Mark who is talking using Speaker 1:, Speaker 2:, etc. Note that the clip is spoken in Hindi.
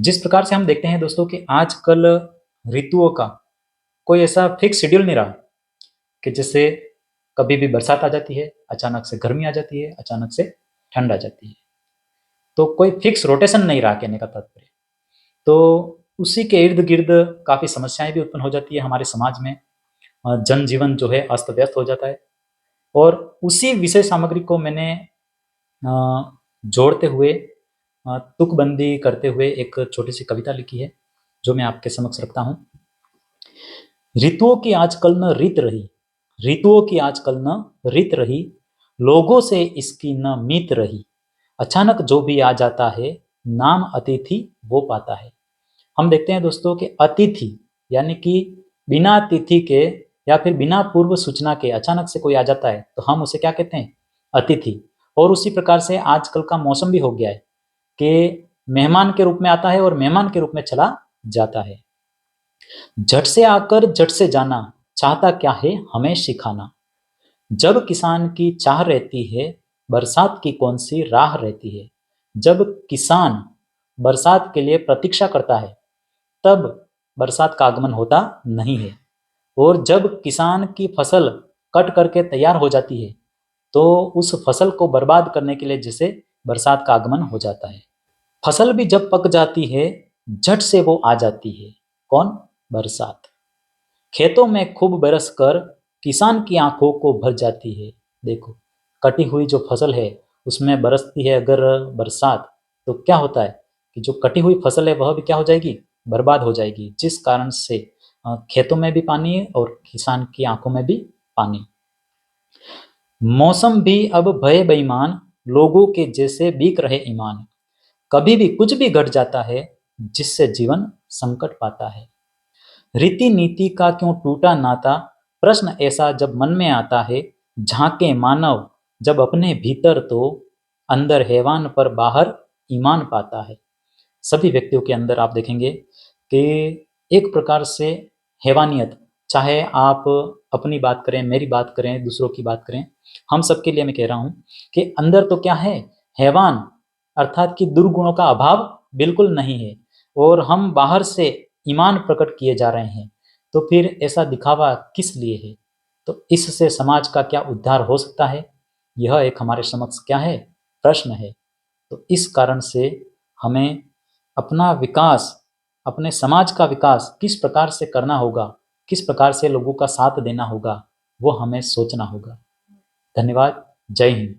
Speaker 1: जिस प्रकार से हम देखते हैं दोस्तों कि आजकल ऋतुओं का कोई ऐसा फिक्स शेड्यूल नहीं रहा कि जैसे कभी भी बरसात आ जाती है, अचानक से गर्मी आ जाती है, अचानक से ठंड आ जाती है। तो कोई फिक्स रोटेशन नहीं रहा कहने का तात्पर्य। तो उसी के इर्द-गिर्द काफ़ी समस्याएँ भी उत्पन्न हो जाती है हमारे समाज में। जनजीवन जो है अस्त-व्यस्त हो जाता है और उसी विषय सामग्री को मैंने जोड़ते हुए तुकबंदी करते हुए एक छोटी-सी कविता लिखी है, जो मैं आपके समक्ष रखता हूँ। ऋतुओं की आजकल न रीत रही, ऋतुओं की आजकल न रीत रही, लोगों से इसकी न मीत रही। अचानक जो भी आ जाता है, नाम अतिथि वो पाता है। हम देखते हैं दोस्तों कि अतिथि यानी कि बिना तिथि के या फिर बिना पूर्व सूचना के अचानक से कोई आ जाता है, तो हम उसे क्या कहते हैं? अतिथि। और उसी प्रकार से आजकल का मौसम भी हो गया है कि मेहमान के रूप में आता है और मेहमान के रूप में चला जाता है। झट से आकर झट से जाना, चाहता क्या है हमें सिखाना। जब किसान की चाह रहती है, बरसात की कौन सी राह रहती है। जब किसान बरसात के लिए प्रतीक्षा करता है, तब बरसात का आगमन होता नहीं है। और जब किसान की फसल कट करके तैयार हो जाती है, तो उस फसल को बर्बाद करने के लिए जैसे बरसात का आगमन हो जाता है। फसल भी जब पक जाती है, झट से वो आ जाती है। कौन? बरसात। खेतों में खूब बरस कर किसान की आंखों को भर जाती है। देखो, कटी हुई जो फसल है उसमें बरसती है अगर बरसात, तो क्या होता है कि जो कटी हुई फसल है वह भी क्या हो जाएगी? बर्बाद हो जाएगी। जिस कारण से खेतों में भी पानी है और किसान की आंखों में भी पानी। मौसम भी अब भय बेईमान, लोगों के जैसे बीक रहे ईमान। कभी भी कुछ भी घट जाता है, जिससे जीवन संकट पाता है। रीति नीति का क्यों टूटा नाता, प्रश्न ऐसा जब मन में आता है। झांके मानव जब अपने भीतर, तो अंदर हैवान पर बाहर ईमान पाता है। सभी व्यक्तियों के अंदर आप देखेंगे कि एक प्रकार से हैवानियत, चाहे आप अपनी बात करें, मेरी बात करें, दूसरों की बात करें, हम सबके लिए मैं कह रहा हूँ कि अंदर तो क्या है? हैवान, अर्थात कि दुर्गुणों का अभाव बिल्कुल नहीं है और हम बाहर से ईमान प्रकट किए जा रहे हैं। तो फिर ऐसा दिखावा किस लिए है? तो इससे समाज का क्या उद्धार हो सकता है? यह एक हमारे समक्ष क्या है? प्रश्न है। तो इस कारण से हमें अपना विकास, अपने समाज का विकास किस प्रकार से करना होगा, किस प्रकार से लोगों का साथ देना होगा, वो हमें सोचना होगा। धन्यवाद। जय हिंद।